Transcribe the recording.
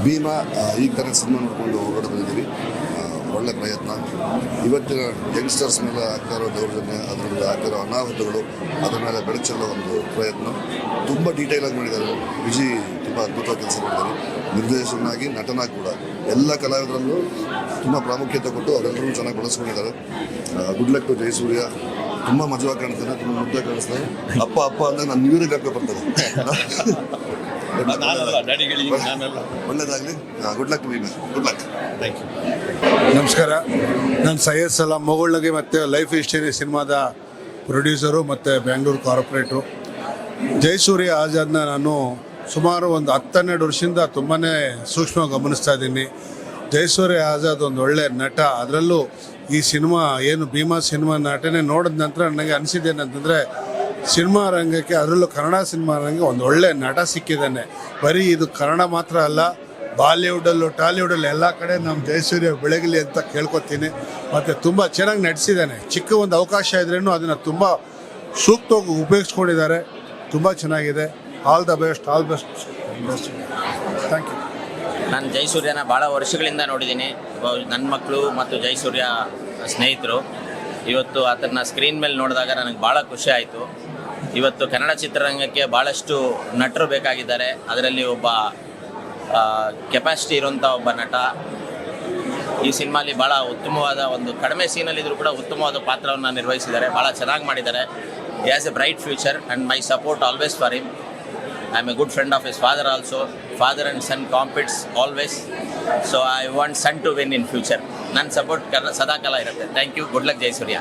ಭೀಮಾ ಈ ಥರ ಸಿನಿಮಾ ನೋಡಿಕೊಂಡು ಹೊರಗಡೆ ಬಂದಿದ್ದೀವಿ. ಒಳ್ಳೆ ಪ್ರಯತ್ನ. ಇವತ್ತಿನ ಯಂಗ್ಸ್ಟರ್ಸ್ ಮೇಲೆ ಆಗ್ತಾ ಇರೋ ದೌರ್ಜನ್ಯ, ಅದರಲ್ಲಿ ಆಗ್ತಾ ಇರೋ ಅನಾಹುತಗಳು, ಅದರ ಮೇಲೆ ಬೆಳಚಲ್ಲೋ ಒಂದು ಪ್ರಯತ್ನ ತುಂಬ ಡೀಟೇಲಾಗಿ ಮಾಡಿದ್ದಾರೆ. ವಿಜಯ್ ತುಂಬ ಅದ್ಭುತವಾಗಿ ಕೆಲಸ ಮಾಡಿದ್ದಾರೆ. ನಿರ್ದೇಶಕನಾಗಿ, ನಟನಾಗಿ ಕೂಡ ಎಲ್ಲ ಕಲಾವಿದರಲ್ಲೂ ತುಂಬ ಪ್ರಾಮುಖ್ಯತೆ ಕೊಟ್ಟು ಅವರೆಲ್ಲರೂ ಚೆನ್ನಾಗಿ ಬಳಸ್ಕೊಂಡಿದ್ದಾರೆ. Good luck to Jayasurya. ತುಂಬ ಮಜವಾಗಿ ಕಾಣಿಸ್ತಾನೆ, ತುಂಬ ಮುದ್ದೆ ಕಾಣಿಸ್ತಾನೆ. ಅಪ್ಪ ಅಂದರೆ ನಾನು ನೀರಿಗೆ ಹಾಕೋ ಬರ್ತದೆ. ಒಳ್ಳೇದಾಗಲಿ. Good luck Bheema. Good luck. Thank you. ನಮಸ್ಕಾರ. ನಾನು ಸೈಯದ್ ಸಲಾಂ ಮೊಗಳ್ನಗೆ ಮತ್ತು ಲೈಫ್ ಹಿಸ್ಟರಿ ಸಿನಿಮಾದ ಪ್ರೊಡ್ಯೂಸರು ಮತ್ತು ಬೆಂಗಳೂರು ಕಾರ್ಪೊರೇಟ್ರು. ಜಯಸೂರ್ಯ ಆಜಾದ್ನ ನಾನು ಸುಮಾರು ಒಂದು 10-12 ವರ್ಷದಿಂದ ತುಂಬಾ ಸೂಕ್ಷ್ಮ ಗಮನಿಸ್ತಾ ಇದ್ದೀನಿ. ಜಯಸೂರ್ಯ ಆಜಾದ್ ಒಂದು ಒಳ್ಳೆ ನಟ. ಅದರಲ್ಲೂ ಈ ಸಿನಿಮಾ ಏನು ಭೀಮಾ ಸಿನಿಮಾ ನಟನೆ ನೋಡಿದ ನಂತರ ನನಗೆ ಅನಿಸಿದ್ದೇನೆಂತಂದರೆ, ಸಿನಿಮಾ ರಂಗಕ್ಕೆ, ಅದರಲ್ಲೂ ಕನ್ನಡ ಸಿನಿಮಾ ರಂಗಕ್ಕೆ ಒಂದು ಒಳ್ಳೆ ನಟ ಸಿಕ್ಕಿದ್ದಾನೆ. ಬರೀ ಇದು ಕನ್ನಡ ಮಾತ್ರ ಅಲ್ಲ, ಬಾಲಿವುಡಲ್ಲೂ ಟಾಲಿವುಡಲ್ಲೂ ಎಲ್ಲ ಕಡೆ ನಮ್ಮ ಜಯಸೂರ್ಯ ಬೆಳಗಲಿ ಅಂತ ಕೇಳ್ಕೊತೀನಿ. ಮತ್ತು ತುಂಬ ಚೆನ್ನಾಗಿ ನಟಿಸಿದ್ದಾನೆ. ಚಿಕ್ಕ ಒಂದು ಅವಕಾಶ ಇದ್ರೂ ಅದನ್ನು ತುಂಬ ಸೂಕ್ತವಾಗಿ ಉಪಯೋಗಿಸ್ಕೊಂಡಿದ್ದಾರೆ. ತುಂಬ ಚೆನ್ನಾಗಿದೆ. All the best. Thank you. ನಾನು ಜಯಸೂರ್ಯನ ಭಾಳ ವರ್ಷಗಳಿಂದ ನೋಡಿದ್ದೀನಿ. ನನ್ನ ಮಕ್ಕಳು ಮತ್ತು ಜಯಸೂರ್ಯ ಸ್ನೇಹಿತರು. ಇವತ್ತು ಆತನ ಸ್ಕ್ರೀನ್ ಮೇಲೆ ನೋಡಿದಾಗ ನನಗೆ ಭಾಳ ಖುಷಿ ಆಯಿತು. ಇವತ್ತು ಕನ್ನಡ ಚಿತ್ರರಂಗಕ್ಕೆ ಭಾಳಷ್ಟು ನಟರು ಬೇಕಾಗಿದ್ದಾರೆ. ಅದರಲ್ಲಿ ಒಬ್ಬ ಕೆಪಾಸಿಟಿ ಇರುವಂಥ ಒಬ್ಬ ನಟ ಈ ಸಿನಿಮಾಲಿ ಭಾಳ ಉತ್ತಮವಾದ ಒಂದು ಕಡಿಮೆ ಸೀನಲ್ಲಿದ್ದರೂ ಕೂಡ ಉತ್ತಮವಾದ ಪಾತ್ರವನ್ನು ನಿರ್ವಹಿಸಿದ್ದಾರೆ. ಭಾಳ ಚೆನ್ನಾಗಿ ಮಾಡಿದ್ದಾರೆ. He has a bright future and my support always for him. I am a good friend of his father also. Father and son competes always. So I want son to win in future. ನನ್ನ support ಸದಾಕಾಲ ಇರುತ್ತೆ. Thank you. Good luck Jayasuriya.